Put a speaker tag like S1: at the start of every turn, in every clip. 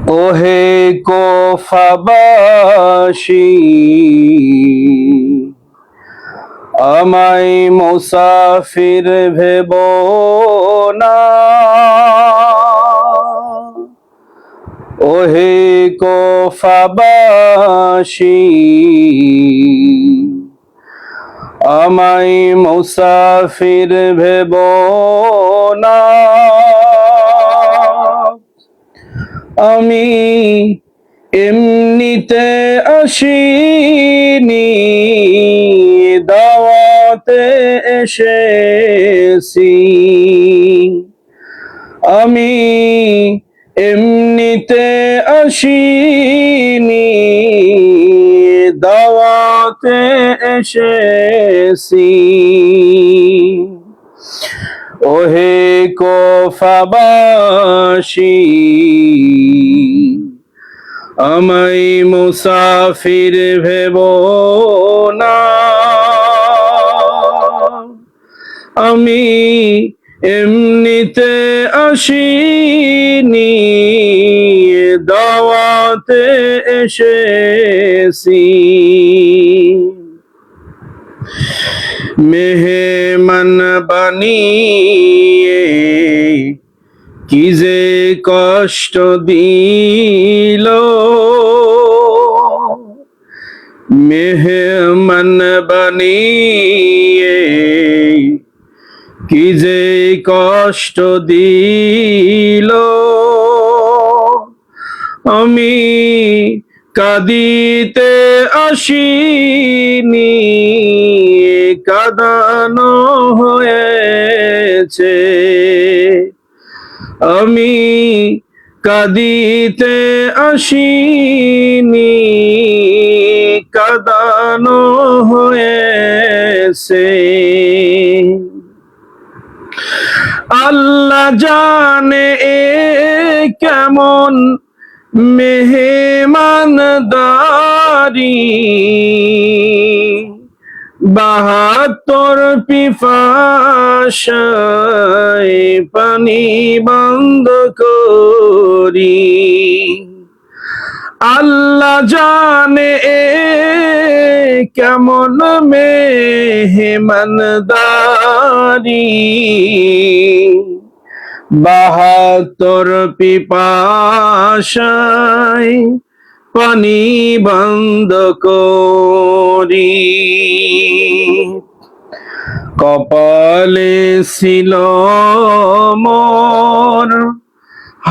S1: ওহে কোফাবাসী, আমায় মুসাফির ভেব না। ওহে কোফাবাসী, আমায় মুসাফির ভেব না। আমি এমনিতে আসিনি, দাওয়াতে এসেছি। আমি এমনিতে আসিনি, দাওয়াতে এসেছি। ওহে কোফাবাসী, আমায় মুসাফির ভেব না। আমি এমনিতে আসিনি, দাওয়াতে এসেছি। মেহমান বানিয়ে কি যে কষ্ট দিল, মেহমান বানিয়ে কি যে কষ্ট দিল। আমি কাঁদিতে আসিনি, কাঁদানো হয়েছে। আমি কাঁদিতে আসিনি, কাঁদানো হয়েছে। আল্লাহ জানে এ কেমন মেহমানদারি, 72 পিপাসায় পানি বন্ধ করি। আল্লাহ জানে এ কেমন মেহমানদারি, 72 পিপাসায় পানি বন্ধ করি। কপালে ছিল মোর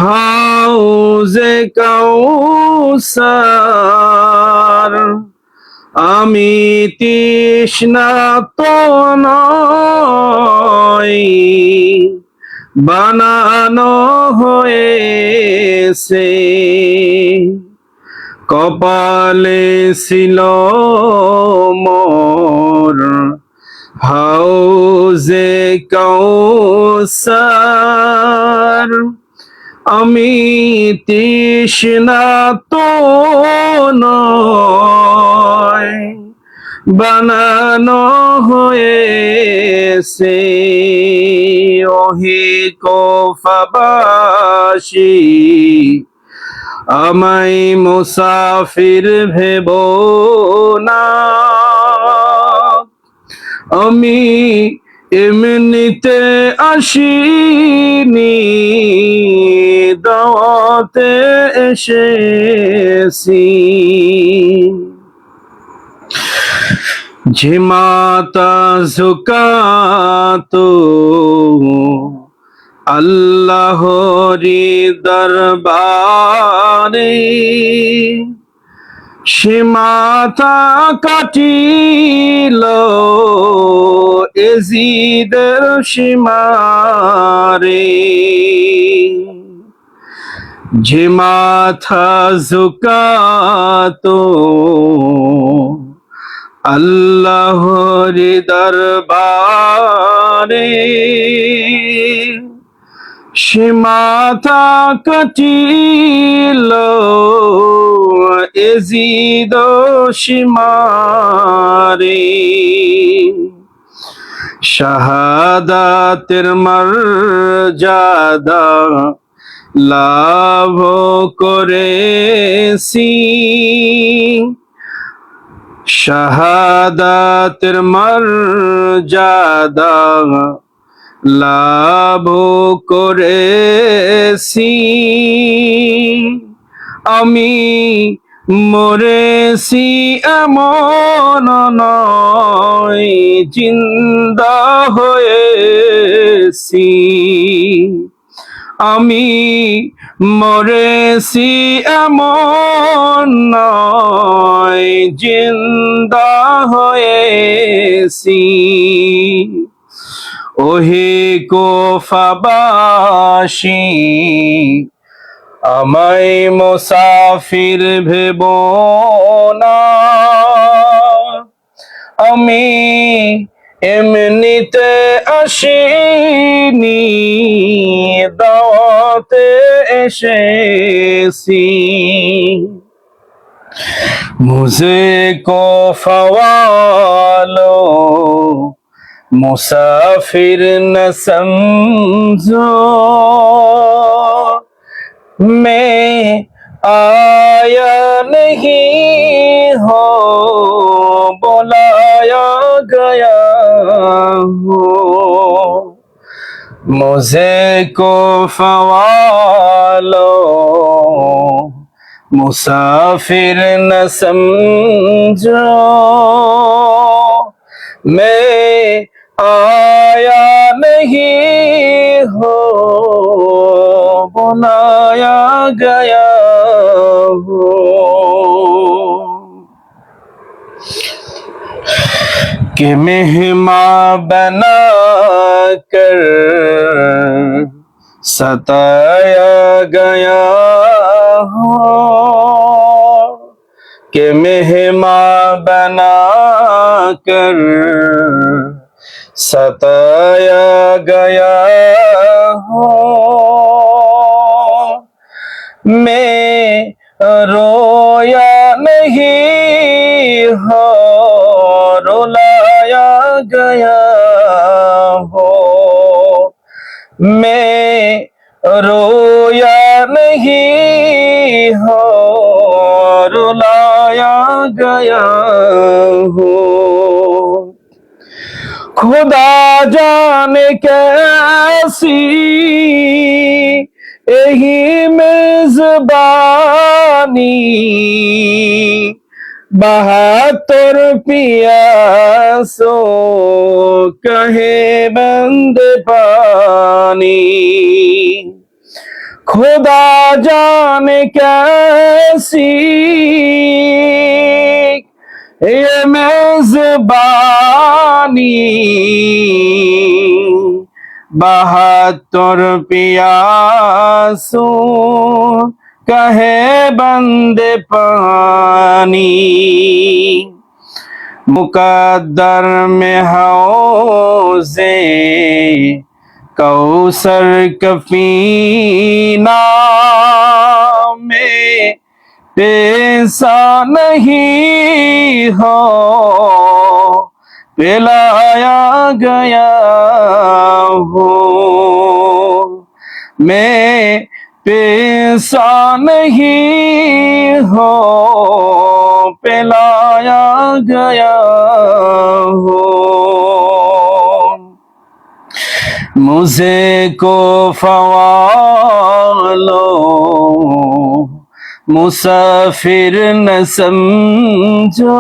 S1: হাউজে কাউসার, আমি তৃষ্ণার্ত নই, বানানো হয়েছে। কপালে ছিল মোর হাউজে কাউসার, আমি তৃষ্ণার্ত নই, বানানো হয়েছে। ওহে কোফাবাসী, আমায় মুসাফির ভেব না। আমি এমনিতে আসিনি, দাওয়াতে এসেছি। ঝিমাতা ঝুকাতো আল্লাহরি দরবারে, সে মাথা কাটিল এজিদের সীমারে। যে মাথা ঝুকাতো আল্লাহর দরবারে, সে মাথা কাটিল এজিদ সীমারে। শাহাদাতের মর্যাদা লাভ করেছি, শাহাদাতের মর্যাদা লাভ করেছি। আমি মরেছি এমন নয়, জিন্দা হয়েছি। আমি মরেছি এমন নয়, জিন্দা হয়েছি। ওহে কুফাবাসী, আমায় মুসাফির ভেবো না। আমি এমনিতে আসিনি, দাওয়াতে এসেছি। মুঝে কো ফওয়ালো মুসাফির न समझो, मैं आया नहीं हो, बुलाया गया हो। मुझे को फवालो मुसाफिर न समझो, मैं आया नहीं हो, बुलाया गया हो। कि मेहमान बना कर सताया गया हो, कि मेहमान बना कर सताया गया हो। मैं रोया नहीं हो, रुलाया गया हो। मैं रोया नहीं हो, रुलाया गया हो। खुदा जाने कैसी यही मेजबानी, 72 पियासों कहे बंद पानी। खुदा जाने कैसी ये मेजबानी, 72 पियासों कहे बंदे पानी। मुकद्दर में हौज़े कौसर कफीना में पैसा नहीं हो, पिलाया गया हो। मैं पैसा नहीं हो, पिलाया गया हो। मुझे को फवालो मुसाफिर न समझो,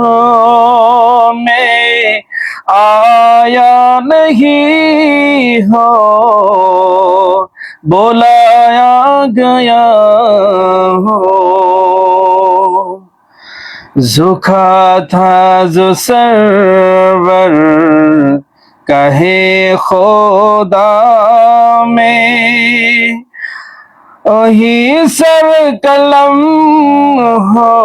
S1: मैं आया नहीं हो, बुलाया गया हो। ज़ुखा था जो सरवर कहे खुदा में, वही सर कलम हो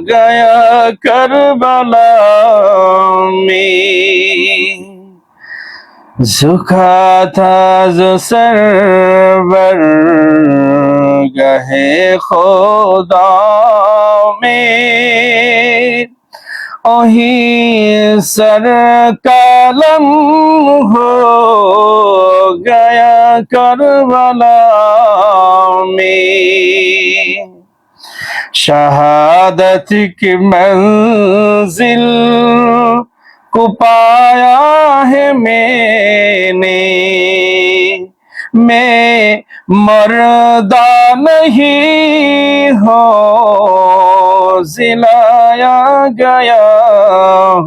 S1: गया करबला में। झुका था जो सरवर गहे खुदा में, वही सर कलम हो गया करबला में। शहादत की मंजिल को पाया है मैंने, मैं मर्दा नहीं हो जिलाया गया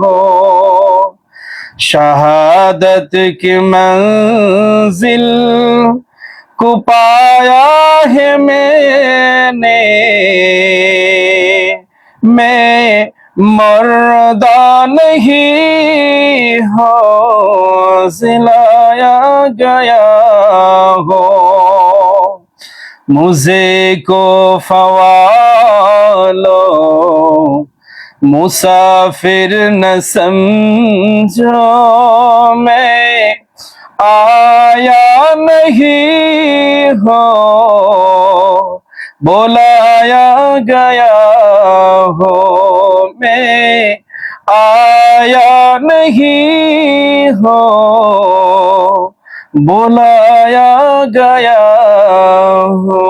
S1: हो। शहादत की मंजिल को पाया है मैंने, मैं मर्दा नहीं हो जिलाया गया हो। मुझे को फवालो मुसाफिर न समझो, मैं आया नहीं हो बुलाया गया हो। मैं आया नहीं हो बुलाया गया हो।